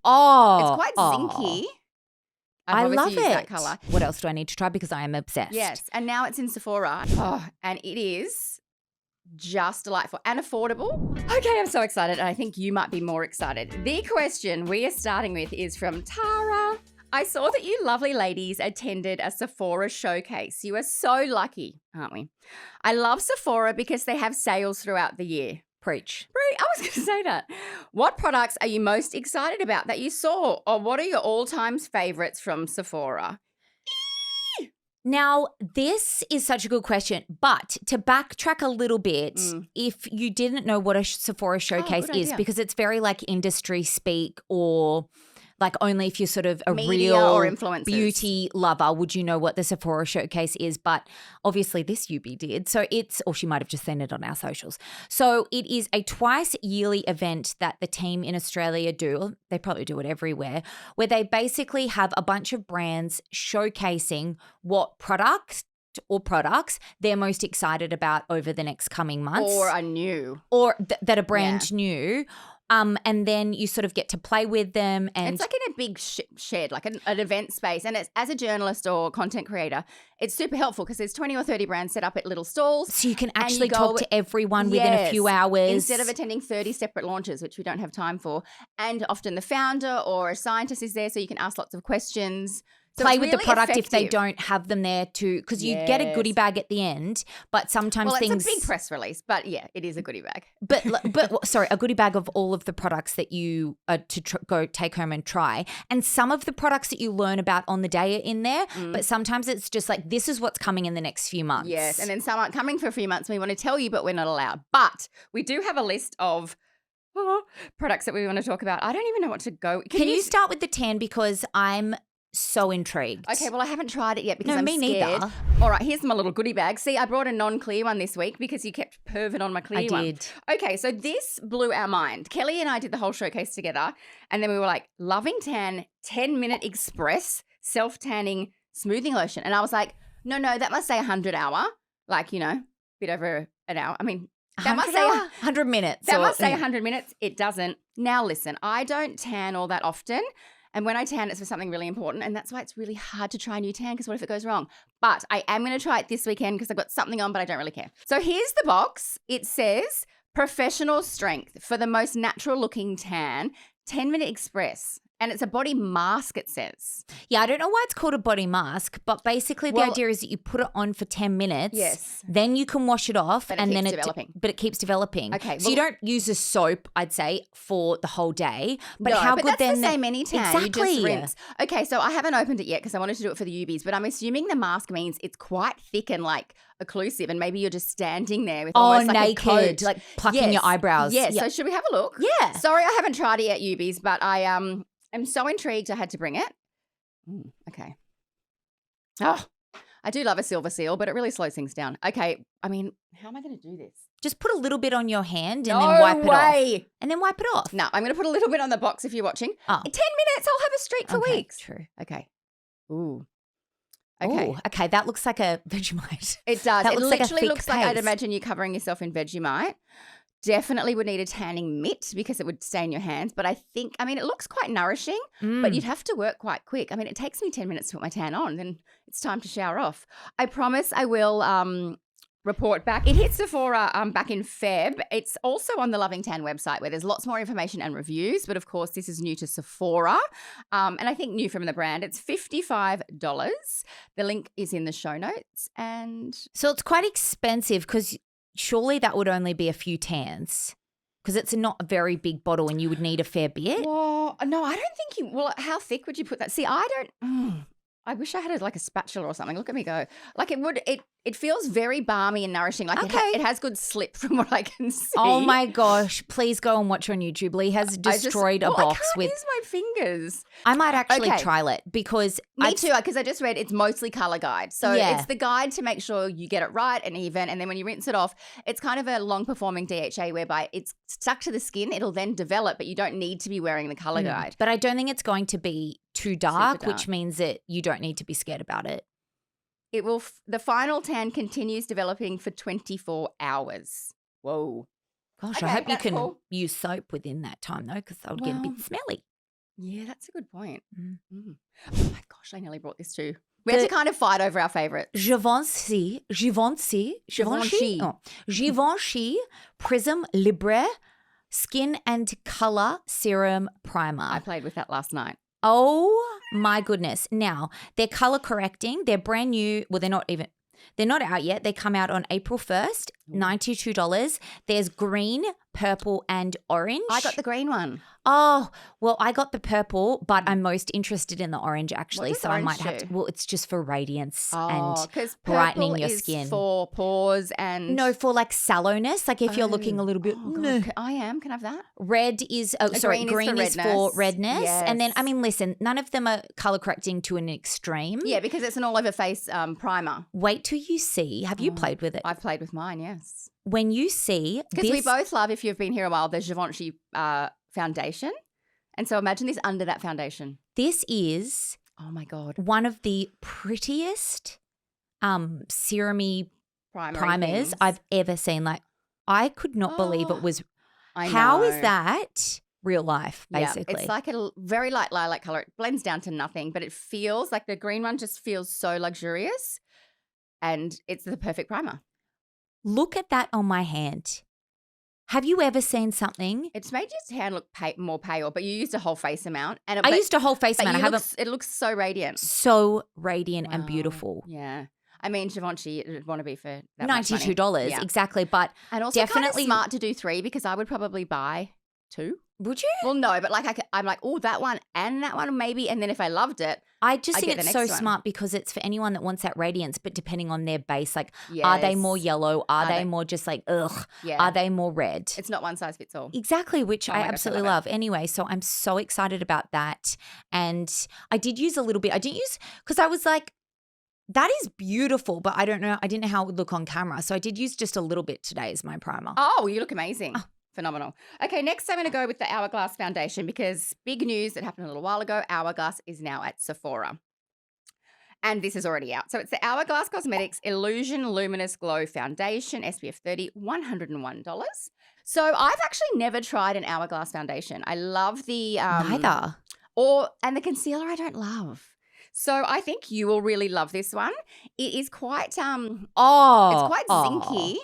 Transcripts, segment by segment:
Oh. It's quite zinky. I love used that it. colour. What else do I need to try? Because I am obsessed. Yes, and now it's in Sephora. Oh, and it is just delightful and affordable. Okay, I'm so excited, and I think you might be more excited. The question we are starting with is from Tara. I saw that you lovely ladies attended a Sephora showcase. You are so lucky, aren't we? I love Sephora because they have sales throughout the year. Preach. I was going to say that. What products are you most excited about that you saw? Or what are your all-time favorites from Sephora? Now, this is such a good question, but to backtrack a little bit, if you didn't know what a Sephora showcase is, idea. because it's very like industry speak, or like only if you're sort of a Media real or influencers. beauty lover would you know what the Sephora showcase is. But obviously this UB did. So or she might have just seen it on our socials. So it is a twice yearly event that the team in Australia do. They probably do it everywhere, where they basically have a bunch of brands showcasing what products they're most excited about over the next coming months. Or are new. Or that are brand new. And then you sort of get to play with them. And it's like in a big shed, like an event space. And it's, as a journalist or content creator, it's super helpful because there's 20 or 30 brands set up at little stalls. So you can actually talk to everyone within a few hours. Instead of attending 30 separate launches, which we don't have time for. And often the founder or a scientist is there so you can ask lots of questions. So play with really the product effective. If they don't have them there too, because you get a goodie bag at the end, but sometimes it's a big press release, but yeah, it is a goodie bag. But sorry, a goodie bag of all of the products that you are to go take home and try, and some of the products that you learn about on the day are in there, but sometimes it's just like, this is what's coming in the next few months. Yes, and then some aren't coming for a few months. We want to tell you, but we're not allowed. But we do have a list of products that we want to talk about. I don't even know what to go. Can you start with the tan, because I'm so intrigued. Okay, well, I haven't tried it yet because I'm me scared. neither. All right, here's my little goodie bag. See, I brought a non-clear one this week because you kept perving on my clear one. I did. Okay, so this blew our mind. Kelly and I did the whole showcase together, and then we were like, Loving Tan 10-minute express self-tanning smoothing lotion. And I was like, no, that must say 100-hour, like, bit over an hour. I mean, that must say 100 minutes. That must say 100 minutes. It doesn't. Now, listen, I don't tan all that often. And when I tan, it's for something really important. And that's why it's really hard to try a new tan, because what if it goes wrong? But I am going to try it this weekend because I've got something on, but I don't really care. So here's the box. It says professional strength for the most natural looking tan, 10-minute express. And it's a body mask, it says. Yeah, I don't know why it's called a body mask, but basically the idea is that you put it on for 10 minutes. Yes. Then you can wash it off. But and it keeps then developing. But it keeps developing. Okay. So you don't use a soap, I'd say, for the whole day. But no, how but good that's then? The same any tan. Exactly. You just rinse. Okay, so I haven't opened it yet because I wanted to do it for the UBs, but I'm assuming the mask means it's quite thick and like occlusive, and maybe you're just standing there with almost like naked, a coat. like plucking your eyebrows. Yes. So should we have a look? Yeah. Sorry, I haven't tried it yet, UBs, but I'm so intrigued I had to bring it. Okay. Oh, I do love a silver seal, but it really slows things down. Okay, I mean, how am I going to do this? Just put a little bit on your hand and then wipe it off. And then wipe it off. No, I'm going to put a little bit on the box if you're watching. Oh. In 10 minutes, I'll have a streak for weeks. True. Okay. Ooh. Okay. Ooh, okay, that looks like a Vegemite. It does. That It looks like a literally thick looks like I'd paste. imagine you covering yourself in Vegemite. Definitely would need a tanning mitt because it would stain your hands. But I think, it looks quite nourishing, but you'd have to work quite quick. I mean, it takes me 10 minutes to put my tan on, then it's time to shower off. I promise I will report back. It hit Sephora back in Feb. It's also on the Loving Tan website where there's lots more information and reviews. But of course, this is new to Sephora and I think new from the brand. It's $55. The link is in the show notes. And so it's quite expensive because surely that would only be a few tans because it's not a very big bottle and you would need a fair bit. Well, no, I don't think you – well, how thick would you put that? See, I don't I wish I had like a spatula or something. Look at me go. Like it feels very balmy and nourishing. Like it has good slip from what I can see. Oh my gosh. Please go and watch on YouTube. Leigh has destroyed a box I can't with. use my fingers. I might actually try it because. Me too, because I just read it's mostly colour guide. So it's the guide to make sure you get it right and even. And then when you rinse it off, it's kind of a long performing DHA whereby it's stuck to the skin. It'll then develop, but you don't need to be wearing the colour guide. But I don't think it's going to be too dark, dark, which means that you don't need to be scared about it. It will. The final tan continues developing for 24 hours. Whoa. Gosh, I hope you can use soap within that time though, because that would get a bit smelly. Yeah, that's a good point. Mm. Oh my gosh, I nearly brought this too. We had to kind of fight over our favourite. Givenchy Prism Libre Skin and Colour Serum Primer. I played with that last night. Oh my goodness. Now, they're colour correcting. They're brand new. Well, they're not out yet. They come out on April 1st, $92. There's green, purple, and orange. I got the green one. Oh, well, I got the purple, but I'm most interested in the orange actually. What does So I might orange have to, do? well, it's just for radiance and because brightening your is skin. for pores and No, for like sallowness. Like if you're looking a little bit. I am. Can I have that? Red is, green is for redness. And then, I mean, listen, none of them are colour correcting to an extreme. Yeah, because it's an all over face primer. Wait till you see. Have you played with it? I've played with mine, yes. When you see because we both love, if you've been here a while, the Givenchy foundation. And so imagine this under that foundation. This is, oh my God, one of the prettiest serum-y primers things I've ever seen. Like, I could not believe it was. I know. How is that real life, basically? Yeah, it's like a very light lilac color. It blends down to nothing, but it feels like the green one just feels so luxurious, and it's the perfect primer. Look at that on my hand. Have you ever seen something? It's made your hand look more pale, but you used a whole face amount. And I used a whole face amount. It looks so radiant. So radiant and beautiful. Yeah. I mean, Givenchy, it would want to be for that $92, exactly. But and also definitely kind of smart to do 3 because I would probably buy 2. Would you? Well, no, but like I'm like, oh, that one and that one maybe. And then if I loved it, I just think get it's the so next one. smart because it's for anyone that wants that radiance, but depending on their base, like, are they more yellow? Are they more just like, ugh? Yeah. Are they more red? It's not one size fits all. Exactly, which I my gosh, absolutely I love love. Anyway, so I'm so excited about that. And I did use a little bit. I didn't use, because I was like, that is beautiful, but I don't know. I didn't know how it would look on camera. So I did use just a little bit today as my primer. Oh, you look amazing. Phenomenal. Okay, next I'm going to go with the Hourglass foundation because big news that happened a little while ago. Hourglass is now at Sephora. And this is already out. So it's the Hourglass Cosmetics Illusion Luminous Glow Foundation, SPF 30, $101. So I've actually never tried an Hourglass foundation. I love the Neither. And the concealer I don't love. So I think you will really love this one. It is quite it's quite zinky.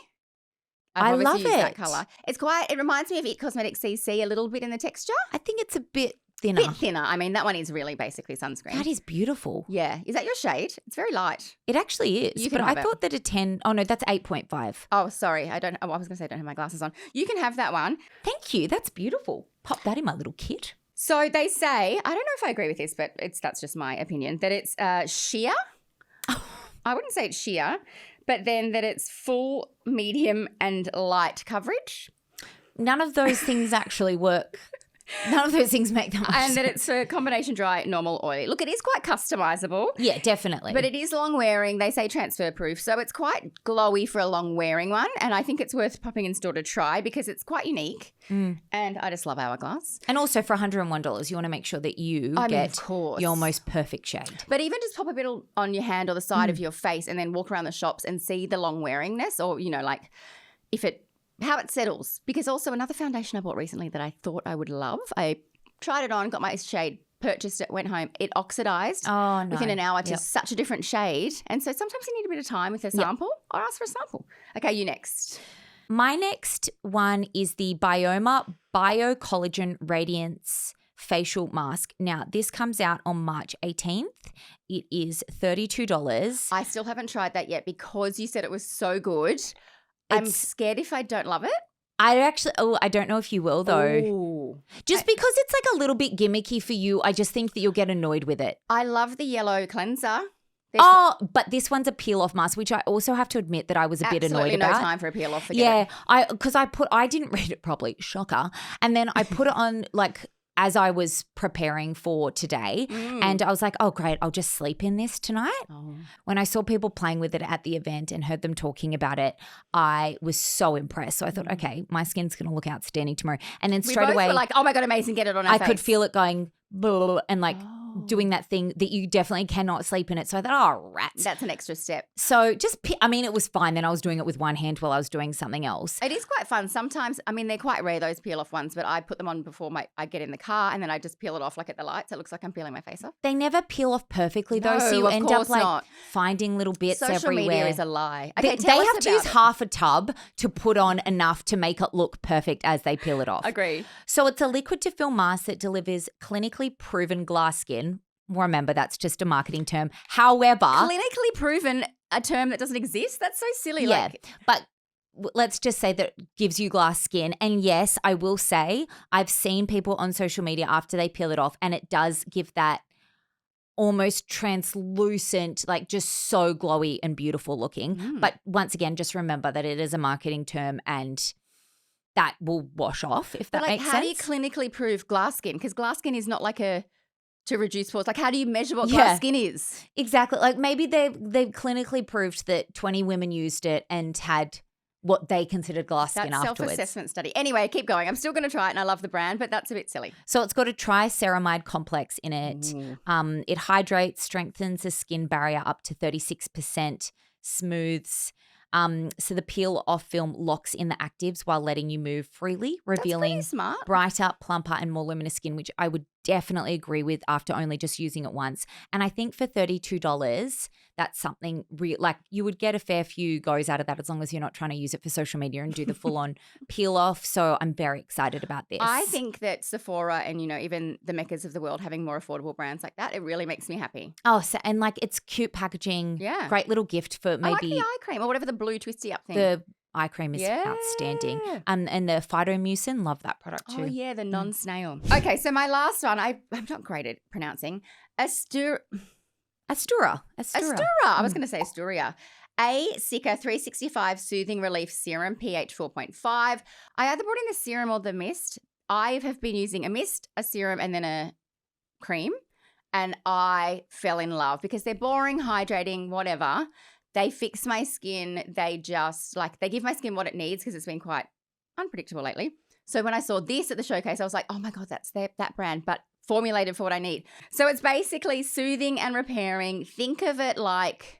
I love used that it. color. It reminds me of It Cosmetics CC a little bit in the texture. I think it's a bit thinner. I mean, that one is really basically sunscreen. That is beautiful. Yeah. Is that your shade? It's very light. It actually is. But I thought that a 10, oh no, that's 8.5. Oh, sorry. I was going to say I don't have my glasses on. You can have that one. Thank you. That's beautiful. Pop that in my little kit. So they say, I don't know if I agree with this, but that's just my opinion, that it's sheer. I wouldn't say it's sheer, but then that it's full, medium, and light coverage. None of those things actually work. None of those things make them. And that it's a combination dry, normal, oily. Look, it is quite customizable. Yeah, definitely. But it is long wearing. They say transfer proof. So it's quite glowy for a long wearing one. And I think it's worth popping in store to try because it's quite unique. And I just love Hourglass. And also for $101, you want to make sure that you get your most perfect shade. But even just pop a bit on your hand or the side of your face and then walk around the shops and see the long wearingness or, like how it settles. Because also another foundation I bought recently that I thought I would love. I tried it on, got my shade, purchased it, went home. It oxidized within an hour to such a different shade. And so sometimes you need a bit of time with a sample. I'll ask for a sample. Okay, you next. My next one is the Bioma Bio Collagen Radiance Facial Mask. Now, this comes out on March 18th. It is $32. I still haven't tried that yet because you said it was so good. I'm scared if I don't love it. I don't know if you will though. Ooh. Just because it's like a little bit gimmicky for you, I just think that you'll get annoyed with it. I love the yellow cleanser. But this one's a peel-off mask, which I also have to admit that I was a bit annoyed about. Absolutely no time for a peel-off. Forget it. Because I didn't read it properly, shocker, and then I put it on like as I was preparing for today, and I was like, oh great, I'll just sleep in this tonight. When I saw people playing with it at the event and heard them talking about it, I was so impressed. So I thought, okay, my skin's going to look outstanding tomorrow. And then straight away, were like, oh my God, amazing, get it on our face. I could feel it going and like doing that thing that you definitely cannot sleep in it. So I thought, oh, rats. That's an extra step. So it was fine. Then I was doing it with one hand while I was doing something else. It is quite fun. Sometimes, they're quite rare, those peel-off ones, but I put them on before I get in the car and then I just peel it off like at the lights. It looks like I'm peeling my face off. They never peel off perfectly though, No, so you of end up course like not. finding little bits everywhere. Social media is a lie. Okay, They tell us have to use about it. half a tub to put on enough to make it look perfect as they peel it off. Agree. So it's a liquid to fill mask that delivers clinically proven glass skin. Remember, that's just a marketing term. However, Clinically proven, a term that doesn't exist? That's so silly. yeah, but let's just say that it gives you glass skin. And yes, I will say I've seen people on social media after they peel it off and it does give that almost translucent, like just so glowy and beautiful looking. But once again, just remember that it is a marketing term and that will wash off if that makes sense. How do you clinically prove glass skin? Because glass skin is not like to reduce pores. Like, how do you measure what glass skin is? Exactly. Like maybe they've clinically proved that 20 women used it and had what they considered glass skin afterwards. Self-assessment study. Anyway, keep going. I'm still going to try it and I love the brand, but that's a bit silly. So it's got a triceramide complex in it. It hydrates, strengthens the skin barrier up to 36%, smooths. So the peel-off film locks in the actives while letting you move freely, revealing That's pretty smart. brighter, plumper and more luminous skin, which I would definitely agree with after only just using it once. And I think for $32, that's something like you would get a fair few goes out of that as long as you're not trying to use it for social media and do the full-on peel-off. So I'm very excited about this. I think that Sephora and, even the meccas of the world having more affordable brands like that, it really makes me happy. Oh, and like it's cute packaging. Yeah. Great little gift for maybe. I like the eye cream or whatever the blue twisty up thing. The eye cream is outstanding. And the phytomucin, love that product too. Oh, yeah, the non-snail. Okay, so my last one, I'm not great at pronouncing. Aestura. I was going to say Aestura. Aestica 365 Soothing Relief Serum, pH 4.5. I either brought in the serum or the mist. I have been using a mist, a serum, and then a cream. And I fell in love because they're boring, hydrating, whatever. They fix my skin. They just they give my skin what it needs because it's been quite unpredictable lately. So when I saw this at the showcase, I was like, oh my God, that's that brand, but formulated for what I need. So it's basically soothing and repairing. Think of it like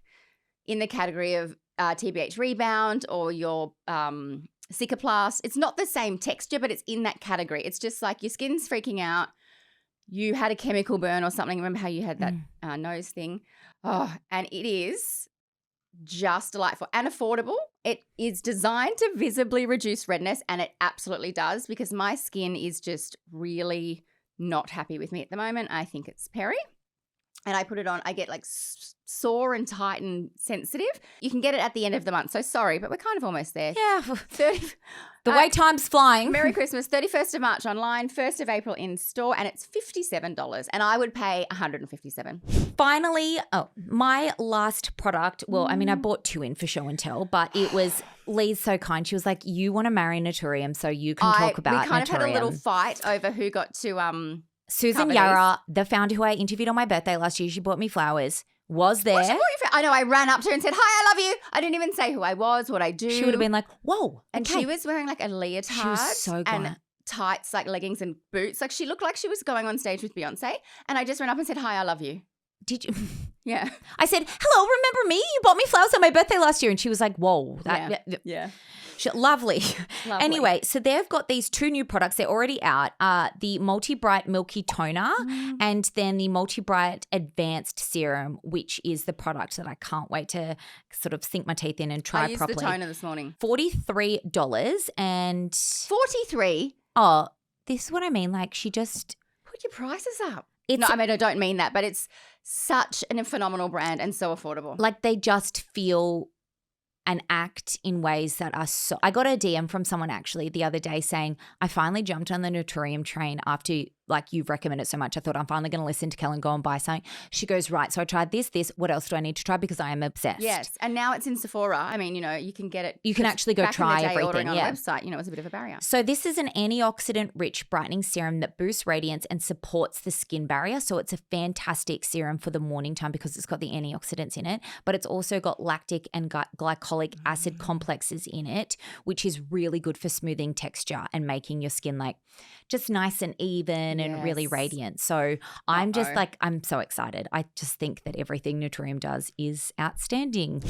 in the category of TBH Rebound or your Cicaplast. It's not the same texture, but it's in that category. It's just like your skin's freaking out. You had a chemical burn or something. Remember how you had that nose thing? Oh, and it is just delightful and affordable. It is designed to visibly reduce redness, and it absolutely does because my skin is just really not happy with me at the moment. I think it's peri. And I put it on. I get sore and tight and sensitive. You can get it at the end of the month. So sorry, but we're kind of almost there. Yeah. The way time's flying. Merry Christmas. 31st of March online, 1st of April in store, and it's $57. And I would pay $157. Finally, my last product. Well, I bought two in for show and tell, but it was Leigh's so kind. She was like, you want to marry Naturium, so you can talk about Naturium. We kind of had a little fight over who got to Susan Yara, the founder who I interviewed on my birthday last year, she bought me flowers, was there. I know, I ran up to her and said, hi, I love you. I didn't even say who I was, what I do. She would have been like, whoa. And she was wearing a leotard. She was so good. And tights, leggings and boots. She looked like she was going on stage with Beyonce. And I just ran up and said, hi, I love you. Did you? Yeah. I said, hello, remember me? You bought me flowers on my birthday last year. And she was like, whoa. Yeah. Lovely. Anyway, so they've got these two new products. They're already out. The Multi-Bright Milky Toner and then the Multi-Bright Advanced Serum, which is the product that I can't wait to sort of sink my teeth in and try properly. I used the toner this morning. $43 and... 43? Oh, this is what I mean. She just... Put your prices up. I don't mean that, but it's such a phenomenal brand and so affordable. They just feel and act in ways that are so... I got a DM from someone actually the other day saying, I finally jumped on the Naturium train after you've recommended it so much. I thought I'm finally going to listen to Kel and go and buy something. She goes, right, so I tried this. What else do I need to try? Because I am obsessed. Yes, and now it's in Sephora. You can get it. You can actually go try everything. Ordering on a website, it's a bit of a barrier. So this is an antioxidant-rich brightening serum that boosts radiance and supports the skin barrier. So it's a fantastic serum for the morning time because it's got the antioxidants in it, but it's also got lactic and glycolic acid complexes in it, which is really good for smoothing texture and making your skin just nice and even golden and really Yes. radiant. So I'm just Uh-oh. like, I'm so excited. I just think that everything Naturium does is outstanding.